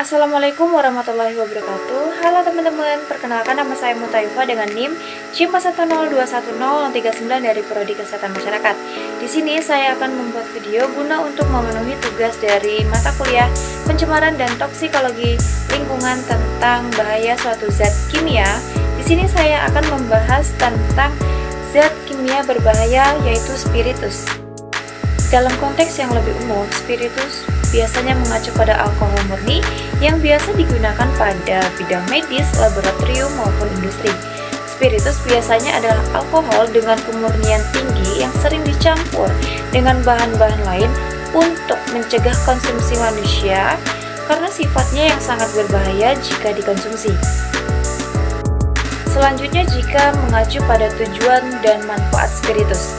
Assalamualaikum warahmatullahi wabarakatuh. Halo teman-teman, perkenalkan nama saya Mutaifa dengan NIM C41021039 dari Prodi Kesehatan Masyarakat. Di sini saya akan membuat video guna untuk memenuhi tugas dari mata kuliah Pencemaran dan Toksikologi Lingkungan tentang bahaya suatu zat kimia. Di sini saya akan membahas tentang zat kimia berbahaya yaitu spiritus. Dalam konteks yang lebih umum, spiritus biasanya mengacu pada alkohol murni yang biasa digunakan pada bidang medis, laboratorium, maupun industri. Spiritus biasanya adalah alkohol dengan kemurnian tinggi yang sering dicampur dengan bahan-bahan lain untuk mencegah konsumsi manusia karena sifatnya yang sangat berbahaya jika dikonsumsi. Selanjutnya, jika mengacu pada tujuan dan manfaat spiritus.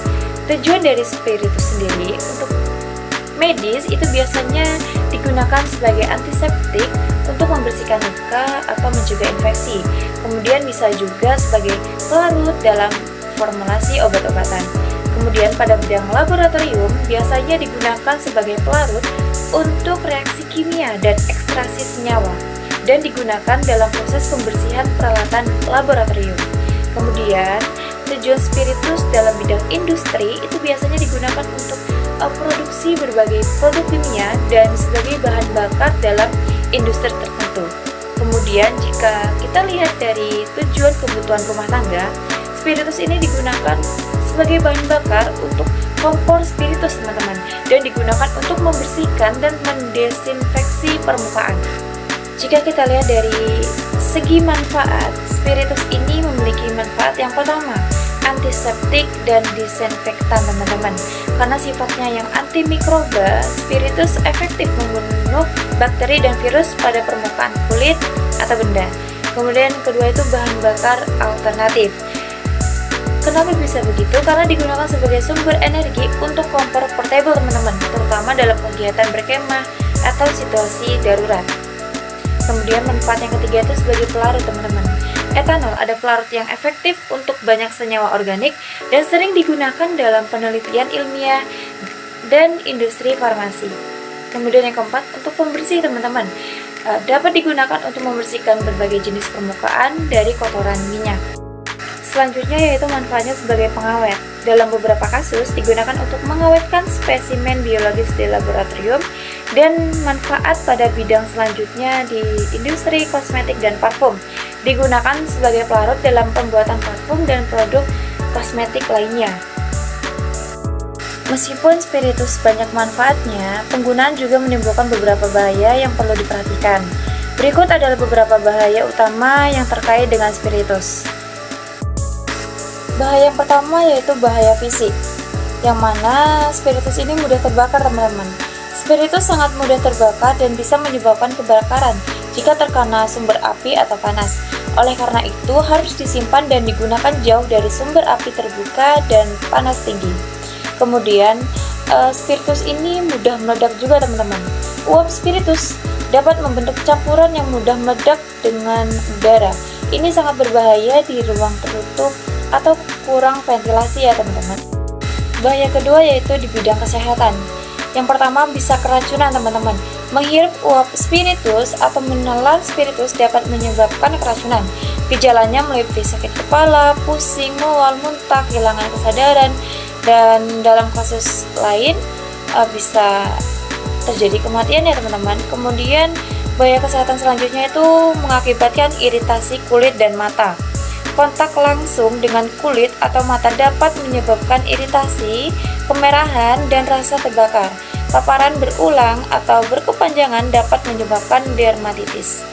Tujuan dari spiritus sendiri untuk medis itu biasanya digunakan sebagai antiseptik untuk membersihkan luka atau mencegah infeksi. Kemudian bisa juga sebagai pelarut dalam formulasi obat-obatan. Kemudian pada bidang laboratorium biasanya digunakan sebagai pelarut untuk reaksi kimia dan ekstraksi senyawa dan digunakan dalam proses pembersihan peralatan laboratorium. Kemudian tujuan spiritus dalam bidang industri itu biasanya digunakan untuk produksi berbagai produk kimia dan sebagai bahan bakar dalam industri tertentu. Kemudian jika kita lihat dari tujuan kebutuhan rumah tangga, spiritus ini digunakan sebagai bahan bakar untuk kompor spiritus teman-teman, dan digunakan untuk membersihkan dan mendesinfeksi permukaan. Jika kita lihat dari segi manfaat, spiritus ini memiliki manfaat yang pertama, antiseptik dan disinfektan teman-teman. Karena sifatnya yang antimikroba, spiritus efektif membunuh bakteri dan virus pada permukaan kulit atau benda. Kemudian kedua itu bahan bakar alternatif. Kenapa bisa begitu? Karena digunakan sebagai sumber energi untuk kompor portable teman-teman, terutama dalam kegiatan berkemah atau situasi darurat. Kemudian manfaat yang ketiga itu sebagai pelarut teman-teman. Etanol ada pelarut yang efektif untuk banyak senyawa organik dan sering digunakan dalam penelitian ilmiah dan industri farmasi. Kemudian yang keempat untuk pembersih teman-teman, dapat digunakan untuk membersihkan berbagai jenis permukaan dari kotoran minyak. Selanjutnya yaitu manfaatnya sebagai pengawet. Dalam beberapa kasus digunakan untuk mengawetkan spesimen biologis di laboratorium, dan manfaat pada bidang selanjutnya di industri kosmetik dan parfum. Digunakan sebagai pelarut dalam pembuatan parfum dan produk kosmetik lainnya. Meskipun spiritus banyak manfaatnya, penggunaan juga menimbulkan beberapa bahaya yang perlu diperhatikan. Berikut adalah beberapa bahaya utama yang terkait dengan spiritus. Bahaya yang pertama yaitu bahaya fisik, yang mana spiritus ini mudah terbakar teman-teman. Spiritus sangat mudah terbakar dan bisa menyebabkan kebakaran jika terkena sumber api atau panas. Oleh karena itu harus disimpan dan digunakan jauh dari sumber api terbuka dan panas tinggi. Kemudian spiritus ini mudah meledak juga teman-teman. Uap spiritus dapat membentuk campuran yang mudah meledak dengan udara. Ini sangat berbahaya di ruang tertutup atau kurang ventilasi ya teman-teman. Bahaya kedua yaitu di bidang kesehatan. Yang pertama bisa keracunan teman-teman. Menghirup uap spiritus atau menelan spiritus dapat menyebabkan keracunan. Gejalanya meliputi sakit kepala, pusing, mual, muntah, kehilangan kesadaran, dan dalam kasus lain bisa terjadi kematian ya teman-teman. Kemudian bahaya kesehatan selanjutnya itu mengakibatkan iritasi kulit dan mata. Kontak langsung dengan kulit atau mata dapat menyebabkan iritasi, kemerahan, dan rasa terbakar. Paparan berulang atau berkepanjangan dapat menyebabkan dermatitis.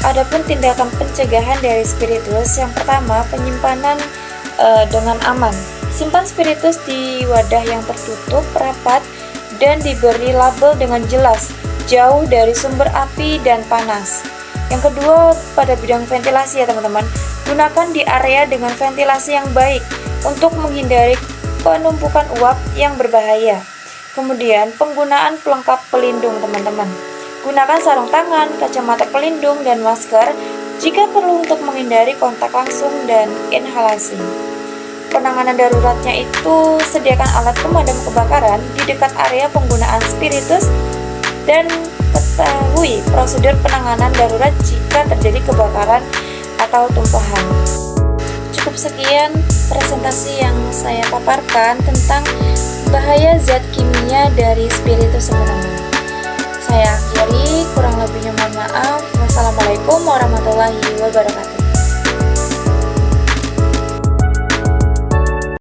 Adapun tindakan pencegahan dari spiritus, yang pertama penyimpanan dengan aman. Simpan spiritus di wadah yang tertutup rapat dan diberi label dengan jelas, jauh dari sumber api dan panas. Yang kedua pada bidang ventilasi ya teman-teman. Gunakan di area dengan ventilasi yang baik untuk menghindari penumpukan uap yang berbahaya. Kemudian penggunaan pelengkap pelindung teman-teman. Gunakan sarung tangan, kacamata pelindung, dan masker jika perlu untuk menghindari kontak langsung dan inhalasi. Penanganan daruratnya itu sediakan alat pemadam kebakaran di dekat area penggunaan spiritus dan ketahui prosedur penanganan darurat jika terjadi kebakaran atau tumpahan. Cukup sekian presentasi yang saya paparkan tentang bahaya zat kimia dari spiritus teman-teman. Saya akhiri, kurang lebihnya mohon maaf. Wassalamualaikum warahmatullahi wabarakatuh.